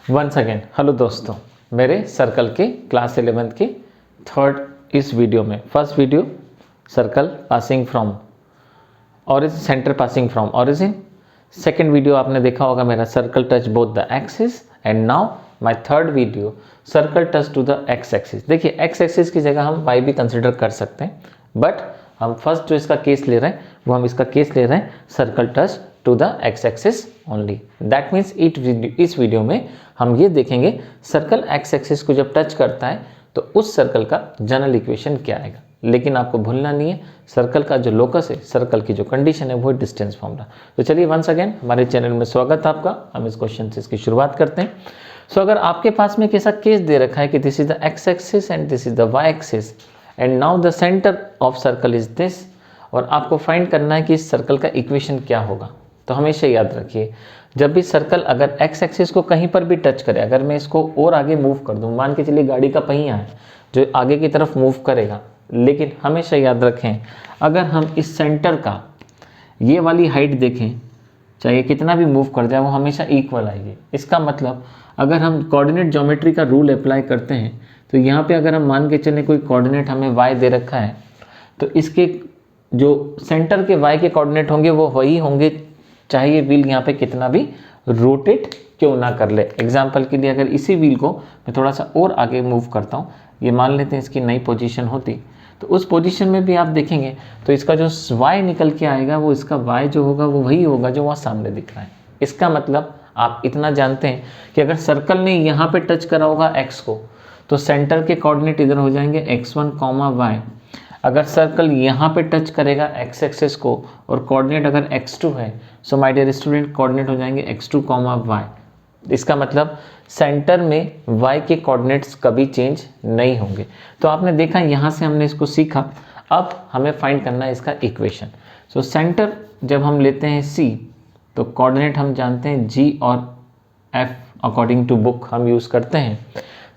Once again hello दोस्तों, मेरे circle के क्लास 11th के थर्ड इस वीडियो में first video circle passing from origin, centre passing from origin. Second video आपने देखा होगा मेरा circle touch both the axis, and now my third video circle touch to the X axis. देखिए X axis की जगह हम Y भी consider कर सकते हैं, बट हम फर्स्ट जो इसका केस ले रहे हैं वो हम इसका केस ले रहे हैं circle touch to the X axis only. That means इस वीडियो में हम ये देखेंगे सर्कल एक्स एक्सिस को जब टच करता है तो उस सर्कल का जनरल इक्वेशन क्या आएगा। लेकिन आपको भूलना नहीं है सर्कल का जो लोकस है, सर्कल की जो कंडीशन है वो डिस्टेंस फॉर्मूला। तो चलिए वंस अगेन हमारे चैनल में स्वागत है आपका। हम इस क्वेश्चन से इसकी शुरुआत करते हैं। सो अगर आपके पास में एक ऐसा केस दे रखा है कि this is the X axis and this is the Y axis and now the centre of circle is this, और आपको फाइंड करना है कि इस सर्कल का इक्वेशन क्या होगा। तो हमेशा याद रखिए जब भी सर्कल अगर एक्स एक्सिस को कहीं पर भी टच करे, अगर मैं इसको और आगे मूव कर दूं, मान के चलिए गाड़ी का पहिया है जो आगे की तरफ मूव करेगा, लेकिन हमेशा याद रखें अगर हम इस सेंटर का ये वाली हाइट देखें, चाहे कितना भी मूव कर जाए वो हमेशा इक्वल आएगी। इसका मतलब अगर हम कोऑर्डिनेट ज्योमेट्री का रूल अप्लाई करते हैं तो यहाँ पे अगर हम मान के चलें कोई कोऑर्डिनेट हमें y दे रखा है तो इसके जो सेंटर के y के कोऑर्डिनेट होंगे वो वही होंगे, चाहे ये व्हील यहाँ पे कितना भी रोटेट क्यों ना कर ले। एग्जाम्पल के लिए अगर इसी व्हील को मैं थोड़ा सा और आगे मूव करता हूँ, ये मान लेते हैं इसकी नई पोजीशन होती, तो उस पोजीशन में भी आप देखेंगे तो इसका जो y निकल के आएगा वो इसका y जो होगा वो वही होगा जो वहाँ सामने दिख रहा है। इसका मतलब आप इतना जानते हैं कि अगर सर्कल ने यहाँ पे टच करा होगा x को तो सेंटर के कोऑर्डिनेट इधर हो जाएंगे x1, y। अगर सर्कल यहाँ पे टच करेगा x एक्सिस को और कोऑर्डिनेट अगर x2 है, so my dear student coordinate हो जाएंगे x2, y। इसका मतलब सेंटर में y के कोऑर्डिनेट्स कभी चेंज नहीं होंगे। तो आपने देखा यहाँ से हमने इसको सीखा। अब हमें फाइंड करना है इसका इक्वेशन। सो सेंटर जब हम लेते हैं C तो कोऑर्डिनेट हम जानते हैं G और F, अकॉर्डिंग टू बुक हम यूज़ करते हैं।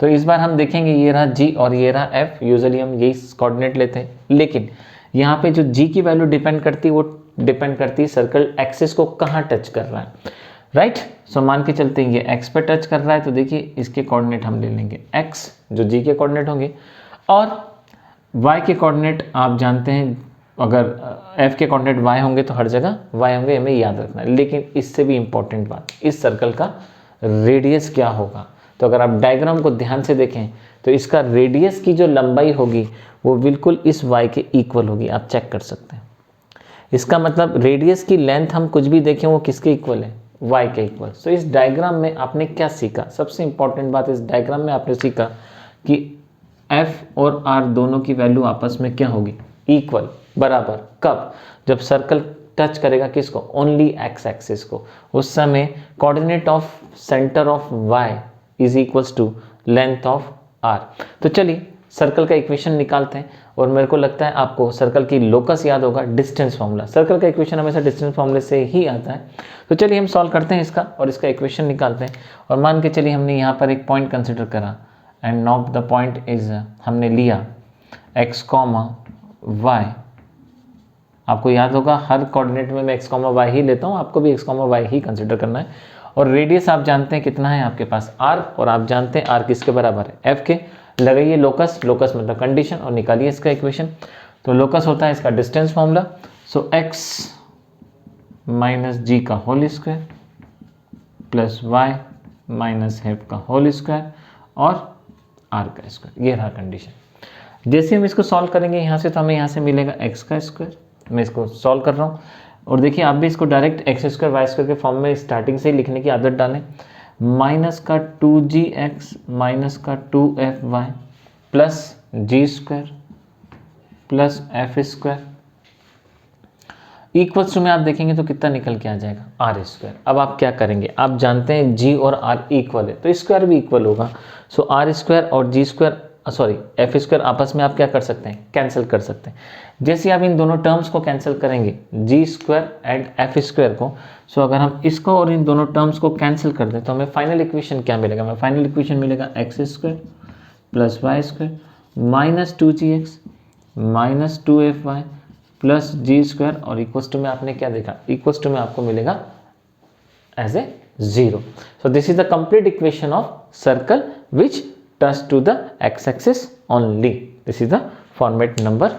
तो इस बार हम देखेंगे ये रहा G और ये रहा F, यूजुअली हम यही कोऑर्डिनेट लेते हैं, लेकिन यहाँ पे जो G की वैल्यू डिपेंड करती है वो डिपेंड करती है सर्कल एक्सिस को कहाँ टच कर रहा है, राइट। सो मान के चलते हैं ये x पे टच कर रहा है तो देखिए इसके कोऑर्डिनेट हम ले लेंगे x जो G के कोऑर्डिनेट होंगे, और y के कोऑर्डिनेट आप जानते हैं अगर f के कोऑर्डिनेट y होंगे तो हर जगह y होंगे, हमें याद रखना है। लेकिन इससे भी इम्पोर्टेंट बात, इस सर्कल का रेडियस क्या होगा। तो अगर आप डायग्राम को ध्यान से देखें तो इसका रेडियस की जो लंबाई होगी वो बिल्कुल इस y के इक्वल होगी, आप चेक कर सकते हैं। इसका मतलब रेडियस की लेंथ हम कुछ भी देखें वो किसके इक्वल है, y के इक्वल। सो इस डायग्राम में आपने क्या सीखा, सबसे इंपॉर्टेंट बात इस डायग्राम में आपने सीखा कि f और r दोनों की वैल्यू आपस में क्या होगी, इक्वल, बराबर। कब, जब सर्कल टच करेगा किसको, ओनली एक्स एक्सिस को। उस समय coordinate of centre of y is equals to length of r। तो चलिए सर्कल का इक्वेशन निकालते हैं, और मेरे को लगता है आपको सर्कल की लोकस याद होगा, डिस्टेंस फॉर्मूला। सर्कल का इक्वेशन हमेशा डिस्टेंस फॉर्मूले से ही आता है। तो चलिए हम सॉल्व करते हैं इसका और इसका इक्वेशन निकालते हैं। और मान के चलिए हमने यहाँ पर एक पॉइंट कंसिडर करा, and now the point is, हमने लिया x, y। आपको याद होगा हर कोऑर्डिनेट में मैं x, y ही लेता हूँ, आपको भी x, y ही कंसिडर करना है। और रेडियस आप जानते हैं कितना है आपके पास, r, और आप जानते हैं r किसके बराबर है, f के। लगाइए लोकस, लोकस मतलब कंडीशन, और निकालिए इसका इक्वेशन। तो लोकस होता है इसका distance formula. So x minus g का whole square plus y minus f का होल स्क्वायर और r का स्क्वायर, ये रहा कंडीशन। जैसे हम इसको सॉल्व करेंगे यहाँ से तो हमें यहाँ से मिलेगा x का स्क्वायर। मैं इसको सॉल्व कर रहा हूँ, और देखिए आप भी इसको direct X square Y square के फॉर्म में स्टार्टिंग से ही लिखने की आदत डालें। माइनस का 2gx माइनस का 2fy plus ji square plus F square equals to में आप देखेंगे तो कितना निकल के आ जाएगा, आर स्क्वायर। अब आप क्या करेंगे, आप जानते हैं जी और आर इक्वल है तो स्क्वायर भी इक्वल होगा। सो आर स्क्वायर और जी स्क्वायर, सॉरी एफ स्क्वायर आपस में आप क्या कर सकते हैं, कैंसिल कर सकते हैं। जैसे आप इन दोनों टर्म्स को कैंसिल करेंगे, जी स्क्वायर एंड एफ स्क्वायर को, सो अगर हम इसको और इन दोनों टर्म्स को कैंसिल कर दें तो हमें फाइनल इक्वेशन क्या मिलेगा, हमें फाइनल इक्वेशन मिलेगा x square plus y square minus 2gx minus 2fy plus जी स्क्वायर, और इक्वल्स टू में आपने क्या देखा, इक्वल्स टू में आपको मिलेगा as a 0. So this is the complete equation of circle which touch to the x-axis only. This is the format number.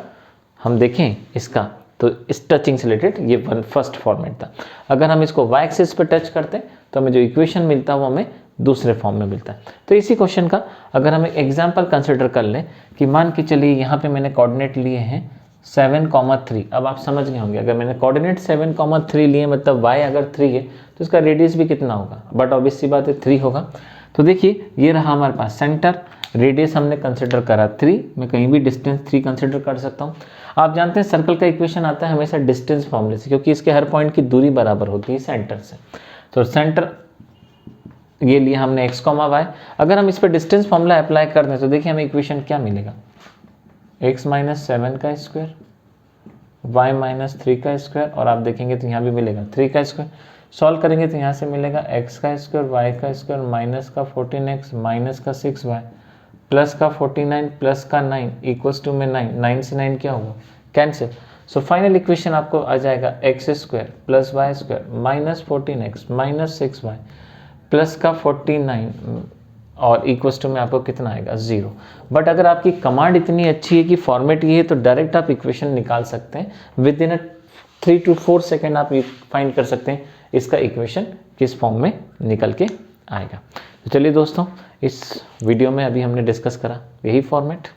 हम देखें इसका तो इस टचिंग से रिलेटेड ये फर्स्ट फॉर्मेट था. अगर हम इसको y एक्सिस पे टच करते हैं तो हमें जो इक्वेशन मिलता है वो हमें दूसरे फॉर्म में मिलता है. तो इसी क्वेश्चन का अगर हम एक एग्जाम्पल कंसिडर कर लें कि मान के चलिए यहाँ पे मैंने कोऑर्डिनेट लिए हैं 7,3. अब आप समझ गए होंगे अगर मैंने कोऑर्डिनेट 7,3 लिए मतलब y अगर 3 है तो इसका रेडियस भी कितना होगा, बट ऑब्वियस सी बात है 3 होगा. तो देखिए ये रहा हमारे पास सेंटर, रेडियस हमने कंसिडर करा 3, मैं कहीं भी डिस्टेंस 3 कंसिडर कर सकता हूँ. आप जानते हैं सर्कल का इक्वेशन आता है हमेशा डिस्टेंस फॉर्मूले से, क्योंकि इसके हर पॉइंट की दूरी बराबर होती है सेंटर से. तो सेंटर ये लिए हमने x, y. अगर हम इस पर डिस्टेंस फॉर्मूला अप्लाई कर दें तो देखिए हमें इक्वेशन क्या मिलेगा, x - 7 का स्क्वायर, y - 3 का स्क्वायर, और आप देखेंगे तो यहाँ भी मिलेगा 3 का स्क्वायर. सॉल्व करेंगे तो यहाँ से मिलेगा x का स्क्वायर, y का स्क्वायर, माइनस का 14x, माइनस का 6y, प्लस का 49, प्लस का 9 इक्वल्स टू में 9. 9 से 9 क्या होगा, कैंसिल. सो फाइनल इक्वेशन आपको आ जाएगा x square plus y square minus 14x minus 6y plus का 49 और इक्वल्स टू में आपको कितना आएगा 0. बट अगर आपकी कमांड इतनी अच्छी है कि फॉर्मेट ये है तो डायरेक्ट आप इक्वेशन निकाल सकते हैं. विद इन 3 to 4 सेकेंड आप फाइंड कर सकते हैं इसका इक्वेशन किस फॉर्म में निकल के आएगा. तो चलिए दोस्तों, इस वीडियो में अभी हमने डिस्कस करा यही फॉर्मेट.